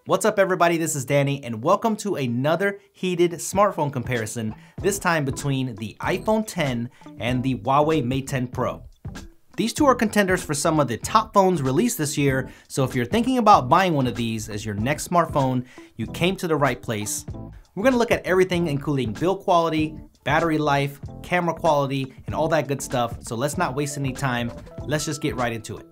What's up everybody, this is Danny and welcome to another heated smartphone comparison, this time between the iPhone 10 and the Huawei Mate 10 Pro. These two are contenders for some of the top phones released this year, so if you're thinking about buying one of these as your next smartphone, you came to the right place. We're gonna look at everything including build quality, battery life, camera quality, and all that good stuff, so let's not waste any time, let's just get right into it.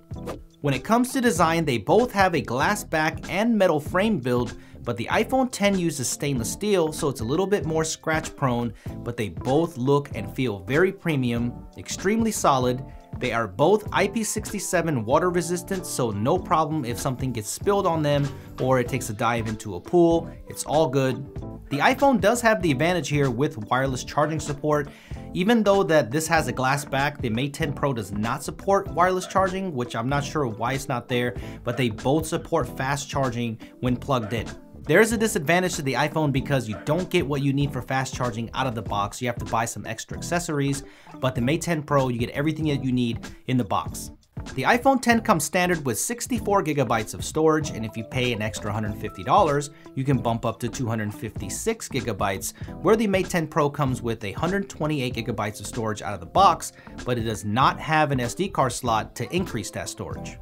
When it comes to design, they both have a glass back and metal frame build, but the iPhone 10 uses stainless steel, so it's a little bit more scratch prone, but they both look and feel very premium, extremely solid. They are both IP67 water resistant, so no problem if something gets spilled on them or it takes a dive into a pool, it's all good. The iPhone does have the advantage here with wireless charging support. Even though that this has a glass back, the Mate 10 Pro does not support wireless charging, which I'm not sure why it's not there, but they both support fast charging when plugged in. There is a disadvantage to the iPhone because you don't get what you need for fast charging out of the box. You have to buy some extra accessories, but the Mate 10 Pro, you get everything that you need in the box. The iPhone 10 comes standard with 64 gigabytes of storage, and if you pay an extra $150, you can bump up to 256 gigabytes, where the Mate 10 Pro comes with 128 gigabytes of storage out of the box, but it does not have an SD card slot to increase that storage.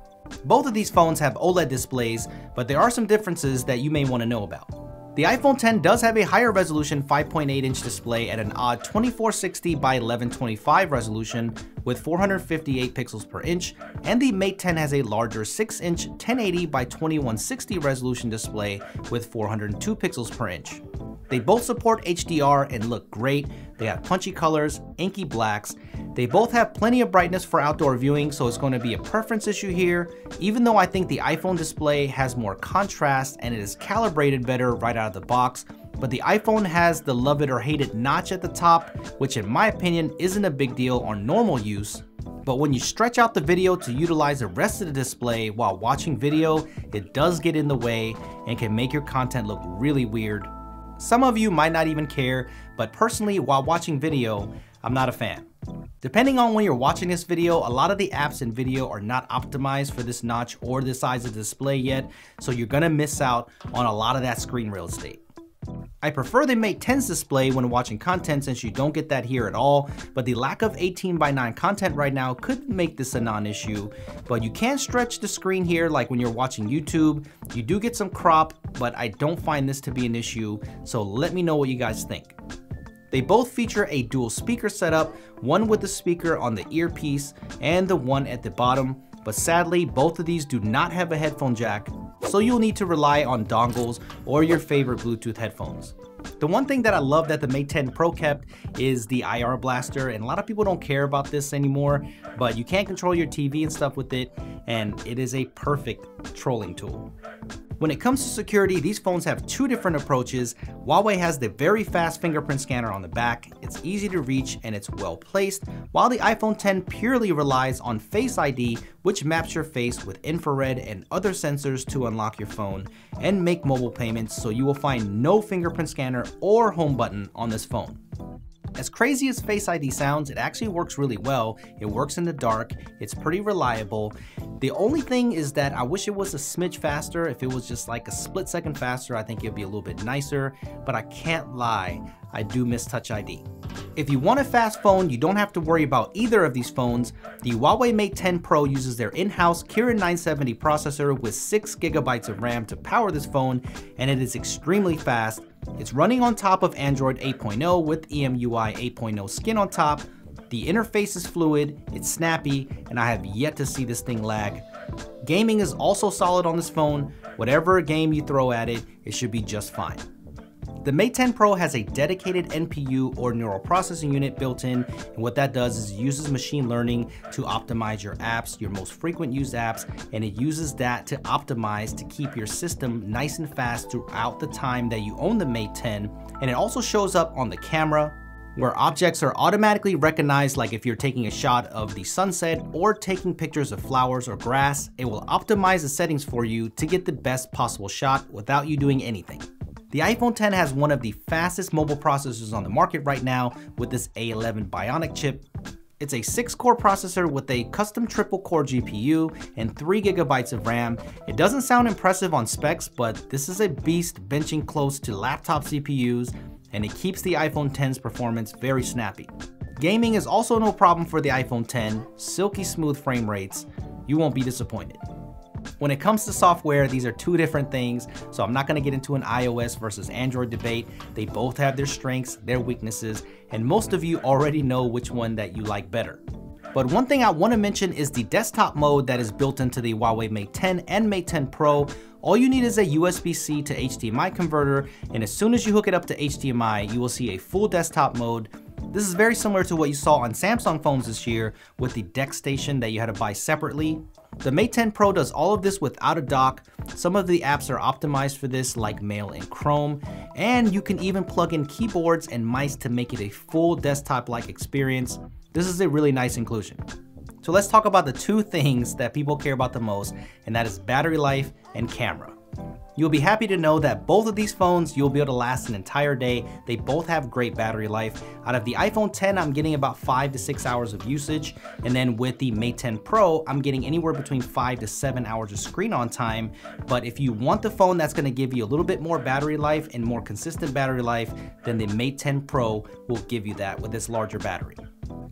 Both of these phones have OLED displays, but there are some differences that you may want to know about. The iPhone 10 does have a higher resolution 5.8-inch display at an odd 2460 by 1125 resolution with 458 pixels per inch, and the Mate 10 has a larger 6-inch 1080 by 2160 resolution display with 402 pixels per inch. They both support HDR and look great. They have punchy colors, inky blacks. They both have plenty of brightness for outdoor viewing, so it's going to be a preference issue here, even though I think the iPhone display has more contrast and it is calibrated better right out of the box. But the iPhone has the love it or hate it notch at the top, which in my opinion isn't a big deal on normal use. But when you stretch out the video to utilize the rest of the display while watching video, it does get in the way and can make your content look really weird. Some of you might not even care, but personally, while watching video, I'm not a fan. Depending on when you're watching this video, a lot of the apps in video are not optimized for this notch or the size of the display yet, so you're gonna miss out on a lot of that screen real estate. I prefer the Mate 10's display when watching content since you don't get that here at all, but the lack of 18:9 content right now could make this a non-issue, but you can stretch the screen here like when you're watching YouTube. You do get some crop, but I don't find this to be an issue, so let me know what you guys think. They both feature a dual speaker setup, one with the speaker on the earpiece and the one at the bottom, but sadly both of these do not have a headphone jack, so you'll need to rely on dongles or your favorite Bluetooth headphones. The one thing that I love that the Mate 10 Pro kept is the IR blaster, and a lot of people don't care about this anymore, but you can control your TV and stuff with it, and it is a perfect trolling tool. When it comes to security, these phones have two different approaches. Huawei has the very fast fingerprint scanner on the back, it's easy to reach and it's well placed, while the iPhone 10 purely relies on Face ID, which maps your face with infrared and other sensors to unlock your phone and make mobile payments, so you will find no fingerprint scanner or home button on this phone. As crazy as Face ID sounds, it actually works really well. It works in the dark, it's pretty reliable. The only thing is that I wish it was a smidge faster. If it was just like a split second faster, I think it'd be a little bit nicer, but I can't lie, I do miss Touch ID. If you want a fast phone, you don't have to worry about either of these phones. The Huawei Mate 10 Pro uses their in-house Kirin 970 processor with 6 gigabytes of RAM to power this phone, and it is extremely fast. It's running on top of Android 8.0 with EMUI 8.0 skin on top. The interface is fluid, it's snappy, and I have yet to see this thing lag. Gaming is also solid on this phone. Whatever game you throw at it, it should be just fine. The Mate 10 Pro has a dedicated NPU or neural processing unit built in, and what that does is it uses machine learning to optimize your apps, your most frequent used apps, and it uses that to optimize to keep your system nice and fast throughout the time that you own the Mate 10, and it also shows up on the camera, where objects are automatically recognized, like if you're taking a shot of the sunset or taking pictures of flowers or grass, it will optimize the settings for you to get the best possible shot without you doing anything. The iPhone 10 has one of the fastest mobile processors on the market right now with this A11 Bionic chip, It's a 6-core processor with a custom triple-core GPU and 3 GB of RAM. It doesn't sound impressive on specs, but this is a beast benching close to laptop CPUs, and it keeps the iPhone X's performance very snappy. Gaming is also no problem for the iPhone X, silky smooth frame rates. You won't be disappointed. When it comes to software, these are two different things, so I'm not going to get into an iOS versus Android debate. They both have their strengths, their weaknesses, and most of you already know which one that you like better. But one thing I want to mention is the desktop mode that is built into the Huawei Mate 10 and Mate 10 Pro. All you need is a USB-C to HDMI converter, and as soon as you hook it up to HDMI, you will see a full desktop mode. This is very similar to what you saw on Samsung phones this year with the DeX station that you had to buy separately. The Mate 10 Pro does all of this without a dock. Some of the apps are optimized for this, like Mail and Chrome, and you can even plug in keyboards and mice to make it a full desktop-like experience. This is a really nice inclusion. So let's talk about the two things that people care about the most, and that is battery life and camera. You'll be happy to know that both of these phones you'll be able to last an entire day. They both have great battery life. Out of the iPhone X, I'm getting about 5 to 6 hours of usage, and then with the Mate 10 Pro, I'm getting anywhere between 5 to 7 hours of screen on time. But if you want the phone that's going to give you a little bit more battery life and more consistent battery life, then the Mate 10 Pro will give you that with this larger battery.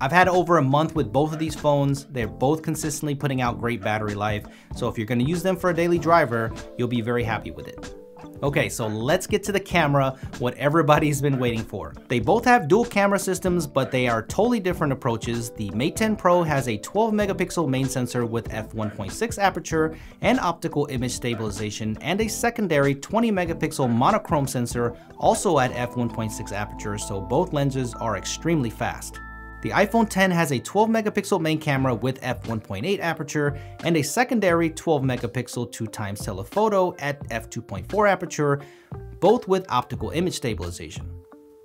I've had over a month with both of these phones. They're both consistently putting out great battery life. So if you're going to use them for a daily driver, you'll be very happy with it. Okay, so let's get to the camera, what everybody's been waiting for. They both have dual camera systems, but they are totally different approaches. The Mate 10 Pro has a 12 megapixel main sensor with f1.6 aperture and optical image stabilization, and a secondary 20 megapixel monochrome sensor also at f1.6 aperture, so both lenses are extremely fast. The iPhone X has a 12 megapixel main camera with f1.8 aperture and a secondary 12 megapixel 2x telephoto at f2.4 aperture, both with optical image stabilization.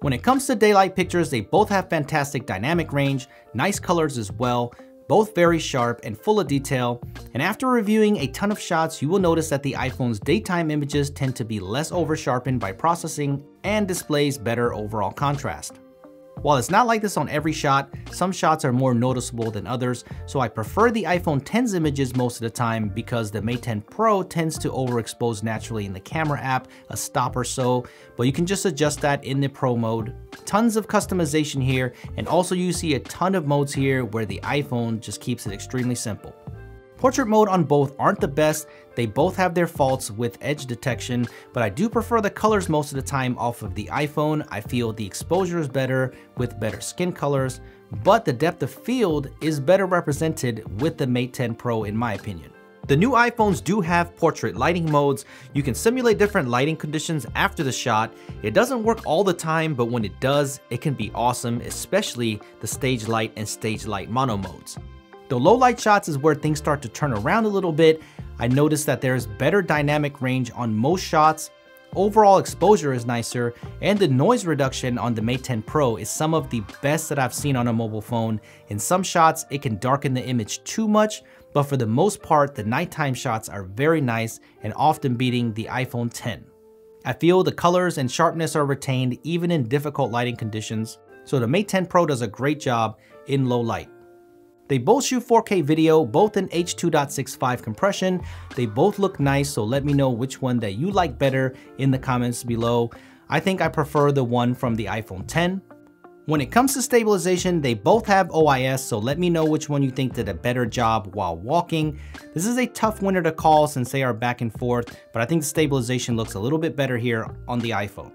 When it comes to daylight pictures, they both have fantastic dynamic range, nice colors as well, both very sharp and full of detail. And after reviewing a ton of shots, you will notice that the iPhone's daytime images tend to be less over-sharpened by processing and displays better overall contrast. While it's not like this on every shot, some shots are more noticeable than others, so I prefer the iPhone X's images most of the time because the Mate 10 Pro tends to overexpose naturally in the camera app, a stop or so, but you can just adjust that in the Pro mode. Tons of customization here, and also you see a ton of modes here where the iPhone just keeps it extremely simple. Portrait mode on both aren't the best. They both have their faults with edge detection, but I do prefer the colors most of the time off of the iPhone. I feel the exposure is better with better skin colors, but the depth of field is better represented with the Mate 10 Pro in my opinion. The new iPhones do have portrait lighting modes. You can simulate different lighting conditions after the shot. It doesn't work all the time, but when it does, it can be awesome, especially the stage light and stage light mono modes. The low light shots is where things start to turn around a little bit. I noticed that there's better dynamic range on most shots. Overall exposure is nicer, and the noise reduction on the Mate 10 Pro is some of the best that I've seen on a mobile phone. In some shots, it can darken the image too much, but for the most part, the nighttime shots are very nice and often beating the iPhone X. I feel the colors and sharpness are retained even in difficult lighting conditions, so the Mate 10 Pro does a great job in low light. They both shoot 4K video, both in H.265 compression. They both look nice, so let me know which one that you like better in the comments below. I think I prefer the one from the iPhone X. When it comes to stabilization, they both have OIS, so let me know which one you think did a better job while walking. This is a tough winner to call since they are back and forth, but I think the stabilization looks a little bit better here on the iPhone.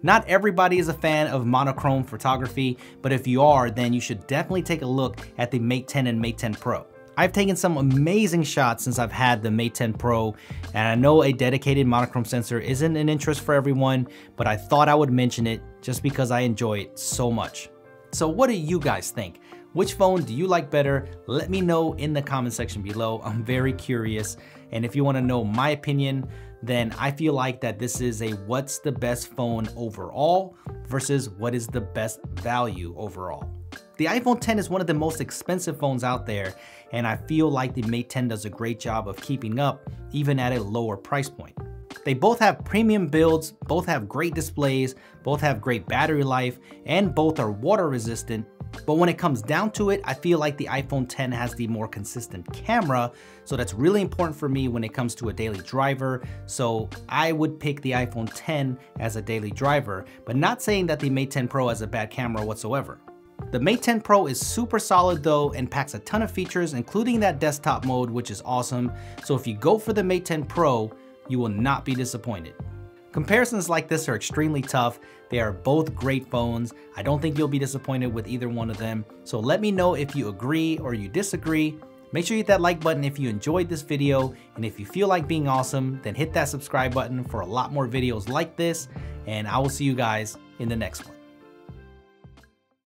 Not everybody is a fan of monochrome photography, but if you are, then you should definitely take a look at the Mate 10 and Mate 10 Pro. I've taken some amazing shots since I've had the Mate 10 Pro, and I know a dedicated monochrome sensor isn't an interest for everyone, but I thought I would mention it just because I enjoy it so much. So what do you guys think? Which phone do you like better? Let me know in the comment section below. I'm very curious, and if you want to know my opinion, then I feel like that this is a what's the best phone overall versus what is the best value overall. The iPhone X is one of the most expensive phones out there, and I feel like the Mate 10 does a great job of keeping up even at a lower price point. They both have premium builds, both have great displays, both have great battery life, and both are water resistant, But when it comes down to it, I feel like the iPhone 10 has the more consistent camera, so that's really important for me when it comes to a daily driver. So I would pick the iPhone 10 as a daily driver, but not saying that the Mate 10 Pro has a bad camera whatsoever. The Mate 10 Pro is super solid though and packs a ton of features, including that desktop mode, which is awesome. So if you go for the Mate 10 Pro, you will not be disappointed. Comparisons like this are extremely tough. They are both great phones. I don't think you'll be disappointed with either one of them. So let me know if you agree or you disagree. Make sure you hit that like button if you enjoyed this video. And if you feel like being awesome, then hit that subscribe button for a lot more videos like this. And I will see you guys in the next one.